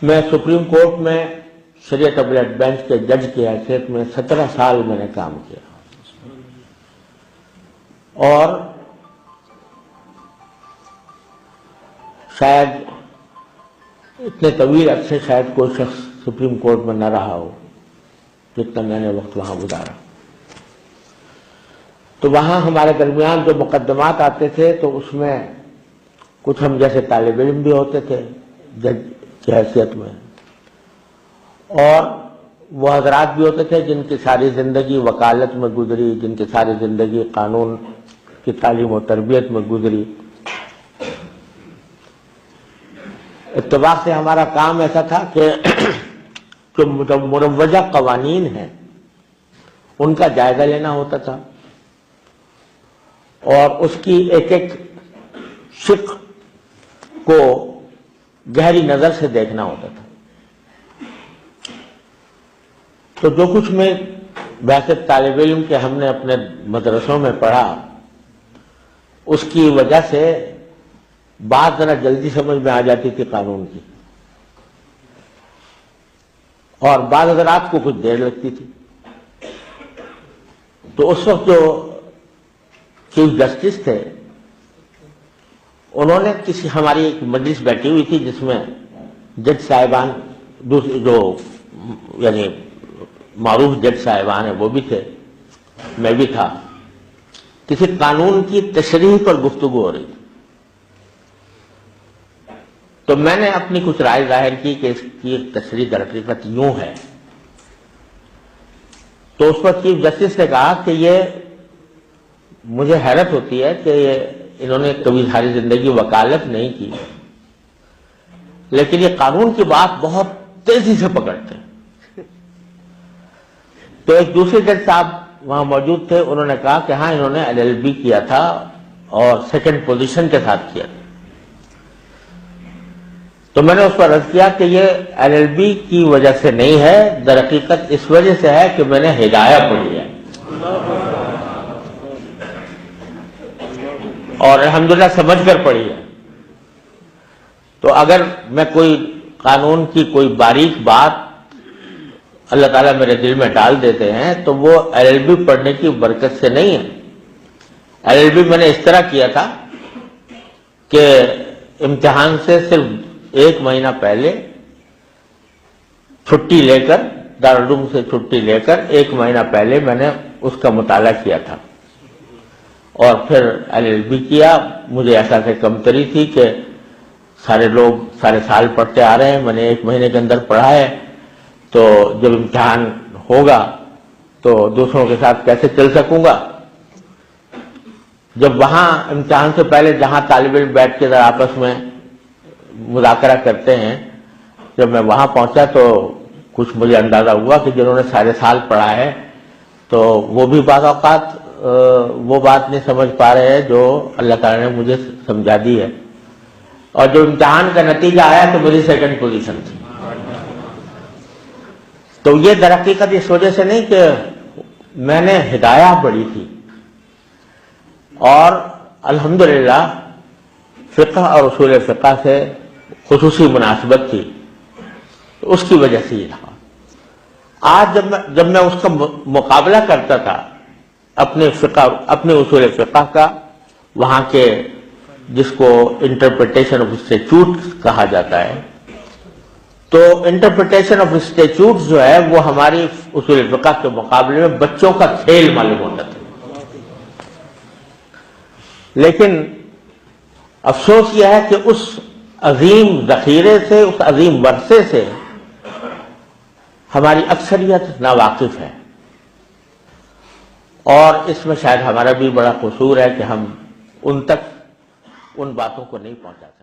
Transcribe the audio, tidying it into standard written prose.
میں supreme court میں شریعت اپیلیٹ بینچ کے جج کی حیثیت میں 17 سال میں نے کام کیا، اور شاید اتنے طویل عرصے شاید کوئی شخص سپریم کورٹ میں نہ رہا ہو جتنا میں نے وقت وہاں گزارا۔ تو وہاں ہمارے درمیان جو مقدمات آتے تھے تو اس میں کچھ ہم جیسے طالب علم بھی ہوتے تھے جج کی حیثیت میں، اور وہ حضرات بھی ہوتے تھے جن کی ساری زندگی وکالت میں گزری، جن کی ساری زندگی قانون کی تعلیم و تربیت میں گزری۔ اتفاق سے ہمارا کام ایسا تھا کہ جو مروجہ قوانین ہیں ان کا جائزہ لینا ہوتا تھا، اور اس کی ایک ایک شق کو گہری نظر سے دیکھنا ہوتا تھا۔ تو جو کچھ میں بحث طالب علم کے ہم نے اپنے مدرسوں میں پڑھا، اس کی وجہ سے بات ذرا جلدی سمجھ میں آ جاتی تھی قانون کی، اور بعض حضرات کو کچھ دیر لگتی تھی۔ تو اس وقت جو چیف جسٹس تھے انہوں نے کسی ہماری ایک مجلس بیٹھی ہوئی تھی جس میں جج صاحبان دوسرے جو یعنی معروف جج صاحبان ہیں وہ بھی تھے، میں بھی تھا، کسی قانون کی تشریح پر گفتگو ہو رہی تھی۔ تو میں نے اپنی کچھ رائے ظاہر کی کہ اس کی ایک تشریح در حقیقت یوں ہے۔ تو اس پر چیف جسٹس نے کہا کہ یہ مجھے حیرت ہوتی ہے کہ انہوں نے کبھی ساری زندگی وکالت نہیں کی، لیکن یہ قانون کی بات بہت تیزی سے پکڑتے ہیں۔ تو ایک دوسرے جج صاحب وہاں موجود تھے، انہوں نے کہا کہ ہاں انہوں نے LLB کیا تھا اور سیکنڈ پوزیشن کے ساتھ کیا تھا۔ تو میں نے اس پر عرض کیا کہ یہ LLB کی وجہ سے نہیں ہے، در حقیقت اس وجہ سے ہے کہ میں نے ہدایہ پڑھی ہے، اور الحمدللہ سمجھ کر پڑھی ہے۔ تو اگر میں کوئی قانون کی کوئی باریک بات اللہ تعالیٰ میرے دل میں ڈال دیتے ہیں تو وہ LLB پڑھنے کی برکت سے نہیں ہے۔ LLB میں نے اس طرح کیا تھا کہ امتحان سے صرف 1 مہینہ پہلے چھٹی لے کر، دارالعلوم سے چھٹی لے کر 1 مہینہ پہلے میں نے اس کا مطالعہ کیا تھا، اور پھر LLB کیا۔ مجھے احساس کمتری تھی کہ سارے لوگ سارے سال پڑھتے آ رہے ہیں، میں نے 1 مہینے کے اندر پڑھا ہے، تو جب امتحان ہوگا تو دوسروں کے ساتھ کیسے چل سکوں گا۔ جب وہاں امتحان سے پہلے جہاں طالب علم بیٹھ کے ذرا آپس میں مذاکرہ کرتے ہیں، جب میں وہاں پہنچا تو کچھ مجھے اندازہ ہوا کہ جنہوں نے سارے سال پڑھا ہے تو وہ بھی بعض اوقات وہ بات نہیں سمجھ پا رہے ہیں جو اللہ تعالیٰ نے مجھے سمجھا دی ہے، اور جو امتحان کا نتیجہ آیا تو میری سیکنڈ پوزیشن تھی۔ تو یہ در حقیقت اس وجہ سے نہیں کہ میں نے ہدایہ پڑھی تھی، اور الحمدللہ فقہ اور اصول فقہ سے خصوصی مناسبت تھی، تو اس کی وجہ سے یہ رہا۔ آج جب میں اس کا مقابلہ کرتا تھا اپنے اصول فقہ کا، وہاں کے جس کو انٹرپریٹیشن آف اسٹیچوٹ کہا جاتا ہے، تو انٹرپریٹیشن آف اسٹیچوٹ جو ہے وہ ہماری اصول فقہ کے مقابلے میں بچوں کا کھیل معلوم ہوتا تھا۔ لیکن افسوس یہ ہے کہ اس عظیم ذخیرے سے، اس عظیم ورثے سے ہماری اکثریت ناواقف ہے، اور اس میں شاید ہمارا بھی بڑا قصور ہے کہ ہم ان تک ان باتوں کو نہیں پہنچا سکتے۔